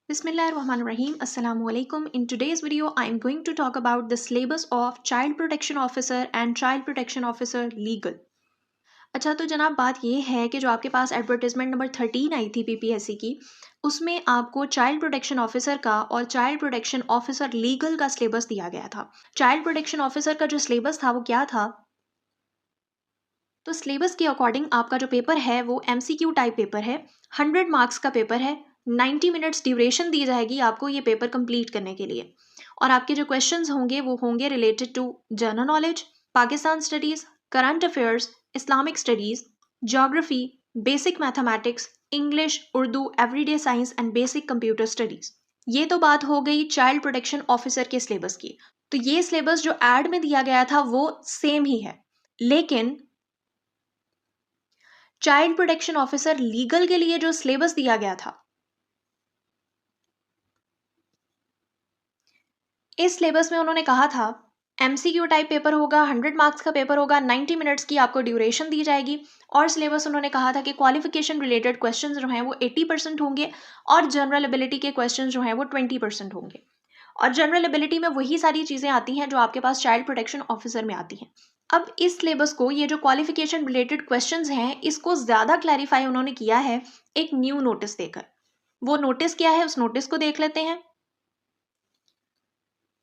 Bismillahirrahmanirrahim. Assalamu alaikum. In today's video, I am going to talk about the syllabus of Child Protection Officer and Child Protection Officer Legal. अच्छा, तो जनाब बात ये है कि जो आपके पास एडवर्टाइजमेंट नंबर 13 आई थी पीपीएससी की, उसमें आपको चाइल्ड प्रोटेक्शन ऑफिसर का और चाइल्ड प्रोटेक्शन ऑफिसर लीगल का सिलेबस दिया गया था। चाइल्ड प्रोटेक्शन ऑफिसर का जो सिलेबस था वो क्या था? तो सिलेबस के अकॉर्डिंग आपका जो पेपर है वो एमसीक्यू टाइप पेपर है, 100 मार्क्स का पेपर है, 90 मिनट्स ड्यूरेशन दी जाएगी आपको ये पेपर कंप्लीट करने के लिए। और आपके जो क्वेश्चंस होंगे वो होंगे related to general knowledge, Pakistan studies, current affairs, Islamic studies, geography, basic mathematics, English, Urdu, everyday science and basic computer studies. ये तो बात हो गई चाइल्ड प्रोटेक्शन ऑफिसर के सिलेबस की। तो ये सिलेबस जो एड में दिया गया था वो सेम ही है, लेकिन चाइल्ड प्रोटेक्शन ऑफिसर लीगल के लिए जो सिलेबस दिया गया था, इस सिलेबस में उन्होंने कहा था एमसीक्यू टाइप पेपर होगा, 100 मार्क्स का पेपर होगा, 90 मिनट्स की आपको ड्यूरेशन दी जाएगी। और सिलेबस उन्होंने कहा था कि क्वालिफिकेशन रिलेटेड क्वेश्चंस जो हैं वो 80% होंगे और जनरल एबिलिटी के क्वेश्चंस जो हैं वो 20% होंगे। और जनरल एबिलिटी में वही सारी चीज़ें आती हैं जो आपके पास चाइल्ड प्रोटेक्शन ऑफिसर में आती हैं। अब इस सिलेबस को, ये जो क्वालिफिकेशन रिलेटेड क्वेश्चंस हैं, इसको ज़्यादा क्लैरिफाई उन्होंने किया है एक न्यू नोटिस देकर। वो नोटिस क्या है, उस नोटिस को देख लेते हैं।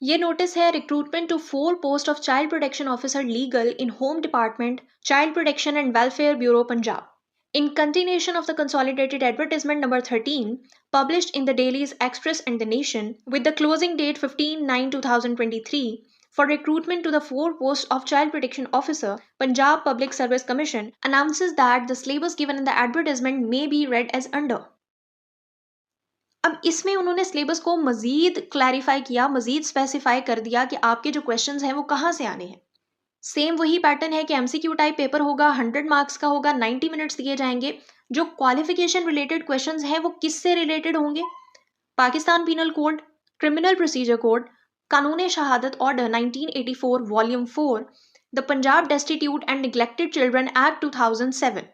ये नोटिस है recruitment to 4 post of child protection officer legal in home department, child protection and welfare bureau Punjab. In continuation of the consolidated advertisement number 13, published in the Dailies Express and the Nation, with the closing date 15/9/2023, for recruitment to the 4 posts of Child Protection Officer, Punjab Public Service Commission announces that the syllabus given in the advertisement may be read as under. अब इसमें उन्होंने syllabus को मज़ीद clarify किया, मज़ीद specify कर दिया कि आपके जो क्वेश्चंस हैं वो कहाँ से आने हैं। सेम वही पैटर्न है कि एमसीक्यू टाइप पेपर होगा, 100 मार्क्स का होगा, 90 मिनट्स दिए जाएंगे। जो क्वालिफिकेशन रिलेटेड क्वेश्चंस हैं वो किससे रिलेटेड होंगे? Pakistan penal code, criminal procedure code, कानून शहादत order 1984 volume 4, the Punjab destitute and neglected children act 2007।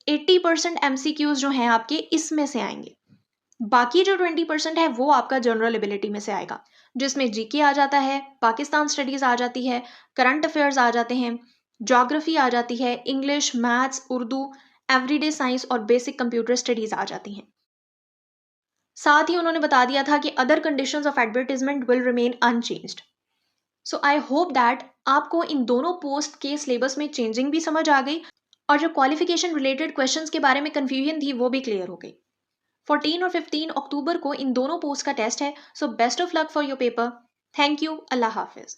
80% MCQs जो हैं आपके इसमें से आएंगे। बाकी जो 20% है वो आपका जनरल एबिलिटी में से आएगा, जिसमें जीके आ जाता है, पाकिस्तान स्टडीज़ आ जाती है, करंट अफेयर्स आ जाते हैं, ज्योग्राफी आ जाती है, English, maths, Urdu, everyday science और बेसिक कंप्यूटर स्टडीज़ आ जाती हैं। साथ ही उन्होंने बता दिया था कि other conditions of advertisement will remain unchanged. So I hope that आपको इन दोनों पोस्ट के सिलेबस में चेंजिंग भी समझ आ गई और जो क्वालिफिकेशन रिलेटेड क्वेश्चंस के बारे में कन्फ्यूजन थी वो भी क्लियर हो गई। 14 और 15 अक्टूबर को इन दोनों पोस्ट का टेस्ट है, so best of luck for your paper. Thank you. अल्लाह हाफिज़।